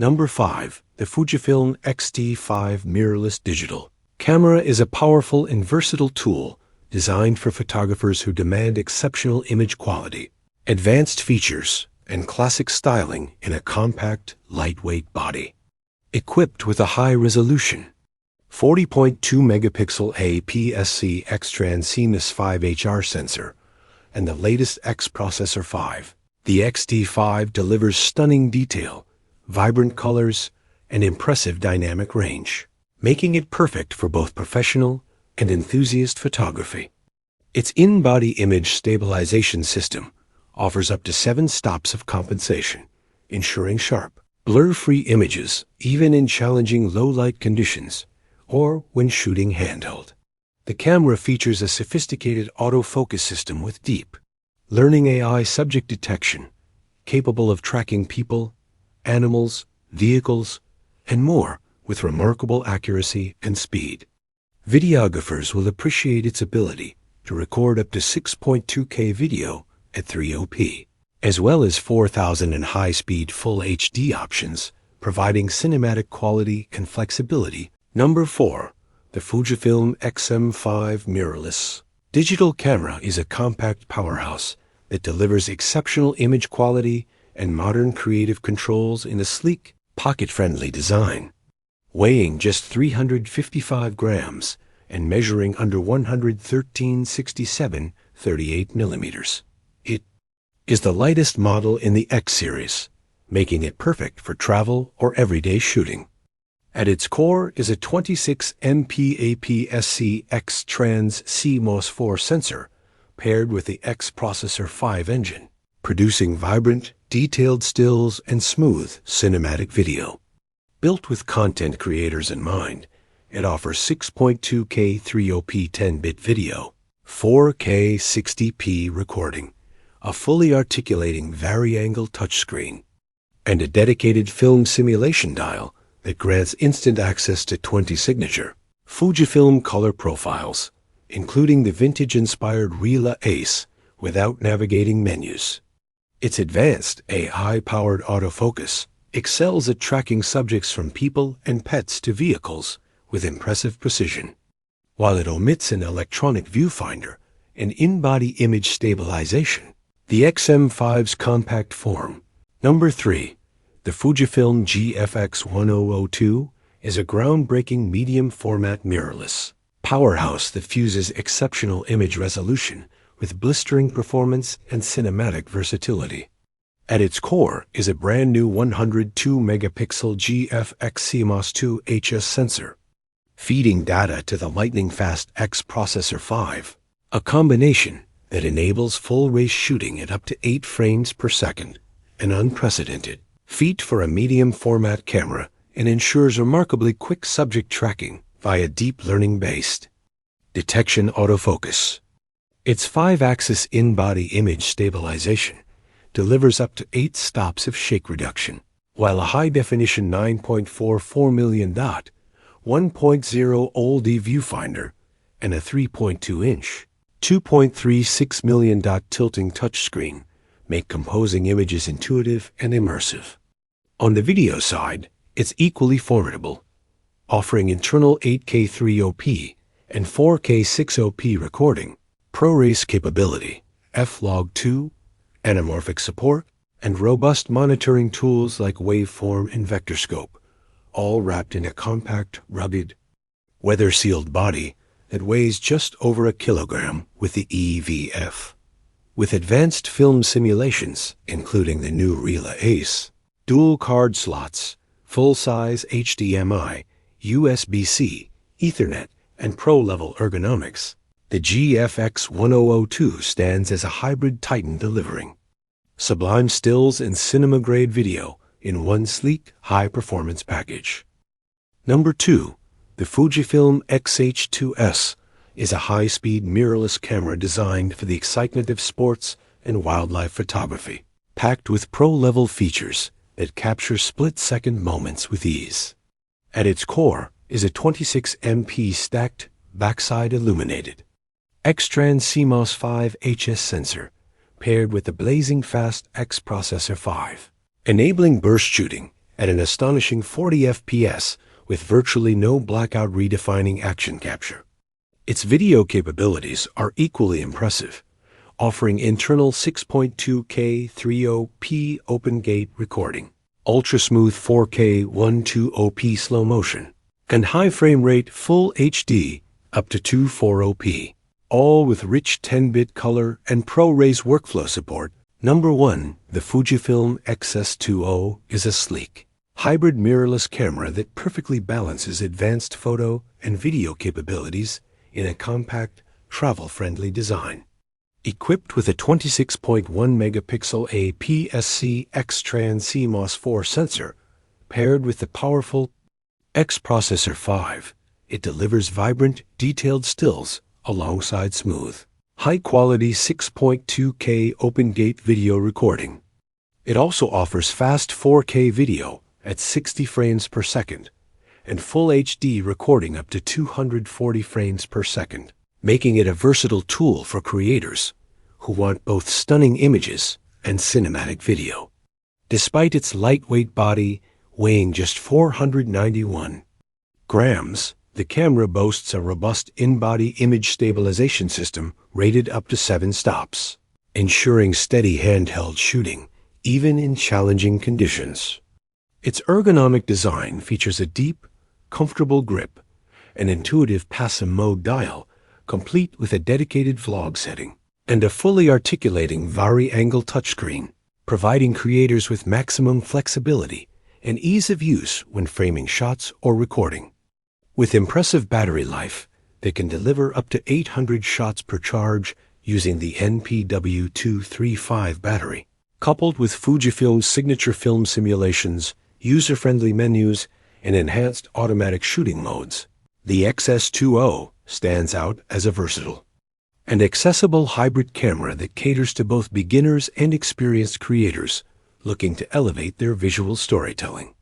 Number 5. The Fujifilm XT5 Mirrorless Digital Camera is a powerful and versatile tool designed for photographers who demand exceptional image quality, advanced features, and classic styling in a compact, lightweight body. Equipped with a high-resolution 40.2 megapixel APS-C X-Trans CMOS 5HR sensor and the latest X Processor 5, the XT5 delivers stunning detail, vibrant colors, and impressive dynamic range, making it perfect for both professional and enthusiast photography. Its in-body image stabilization system offers up to 7 stops of compensation, ensuring sharp, blur-free images even in challenging low-light conditions or when shooting handheld. The camera features a sophisticated autofocus system with deep learning AI subject detection, capable of tracking people, animals, vehicles, and more with remarkable accuracy and speed. Videographers will appreciate its ability to record up to 6.2K video at 300p, as well as 4000 and high-speed Full HD options, providing cinematic quality and flexibility. Number 4. The Fujifilm XM5 Mirrorless Digital camera is a compact powerhouse that delivers exceptional image quality and modern creative controls in a sleek, pocket-friendly design. Weighing just 355 grams and measuring under 113/67 38 millimeters. It is the lightest model in the X series, making it perfect for travel or everyday shooting. At its core is a 26 MP APS-C X-Trans CMOS 4 sensor paired with the X Processor 5 engine, producing vibrant, detailed stills and smooth cinematic video. Built with content creators in mind, it offers 6.2K 300p 10-bit video, 4K 60p recording, a fully articulating vari-angle touchscreen, and a dedicated film simulation dial that grants instant access to 20 signature Fujifilm color profiles, including the vintage-inspired Rila Ace without navigating menus. Its advanced AI-powered autofocus excels at tracking subjects from people and pets to vehicles with impressive precision, while it omits an electronic viewfinder and in-body image stabilization. The XM5's compact form. Number 3. The Fujifilm GFX102 is a groundbreaking medium-format mirrorless powerhouse that fuses exceptional image resolution with blistering performance and cinematic versatility. At its core is a brand new 102-megapixel GFX CMOS 2 HS sensor, feeding data to the lightning-fast X Processor 5, a combination that enables full-race shooting at up to 8 frames per second, an unprecedented feat for a medium-format camera, and ensures remarkably quick subject tracking via deep learning-based detection autofocus. Its 5-axis in-body image stabilization delivers up to 8 stops of shake reduction, while a high-definition 9.44 million dot 1.0 OLED viewfinder and a 3.2-inch 2.36 million dot tilting touchscreen make composing images intuitive and immersive. On the video side, it's equally formidable, offering internal 8K 300p and 4K 600p recording, ProRes capability, F-Log2, anamorphic support, and robust monitoring tools like waveform and vector scope, all wrapped in a compact, rugged, weather-sealed body that weighs just over a kilogram with the EVF. With advanced film simulations, including the new Rila Ace, dual card slots, full-size HDMI, USB-C, Ethernet, and pro-level ergonomics, the GFX102 stands as a hybrid titan delivering sublime stills and cinema-grade video in one sleek, high-performance package. Number 2. The Fujifilm XH2S is a high-speed mirrorless camera designed for the excitement of sports and wildlife photography, packed with pro-level features that capture split-second moments with ease. At its core is a 26 MP stacked, backside illuminated X-Trans CMOS 5 HS sensor paired with the blazing fast X Processor 5, enabling burst shooting at an astonishing 40 FPS with virtually no blackout, redefining action capture. Its video capabilities are equally impressive, offering internal 6.2K 30p open gate recording, ultra-smooth 4K 120p slow motion, and high frame rate Full HD up to 240p, all with rich 10-bit color and ProRes workflow support. Number 1. The Fujifilm XS2O is a sleek, hybrid mirrorless camera that perfectly balances advanced photo and video capabilities in a compact, travel-friendly design. Equipped with a 26.1 megapixel APS-C X-Trans CMOS 4 sensor, paired with the powerful X Processor 5, it delivers vibrant, detailed stills alongside smooth, high-quality 6.2K open-gate video recording. It also offers fast 4K video at 60 frames per second and Full HD recording up to 240 frames per second, making it a versatile tool for creators who want both stunning images and cinematic video. Despite its lightweight body weighing just 491 grams, the camera boasts a robust in-body image stabilization system rated up to 7 stops, ensuring steady handheld shooting even in challenging conditions. Its ergonomic design features a deep, comfortable grip, an intuitive passive mode dial, complete with a dedicated vlog setting, and a fully articulating vari-angle touchscreen, providing creators with maximum flexibility and ease of use when framing shots or recording. With impressive battery life, they can deliver up to 800 shots per charge using the NPW235 battery. Coupled with Fujifilm's signature film simulations, user-friendly menus, and enhanced automatic shooting modes, the XS2O stands out as a versatile and accessible hybrid camera that caters to both beginners and experienced creators looking to elevate their visual storytelling.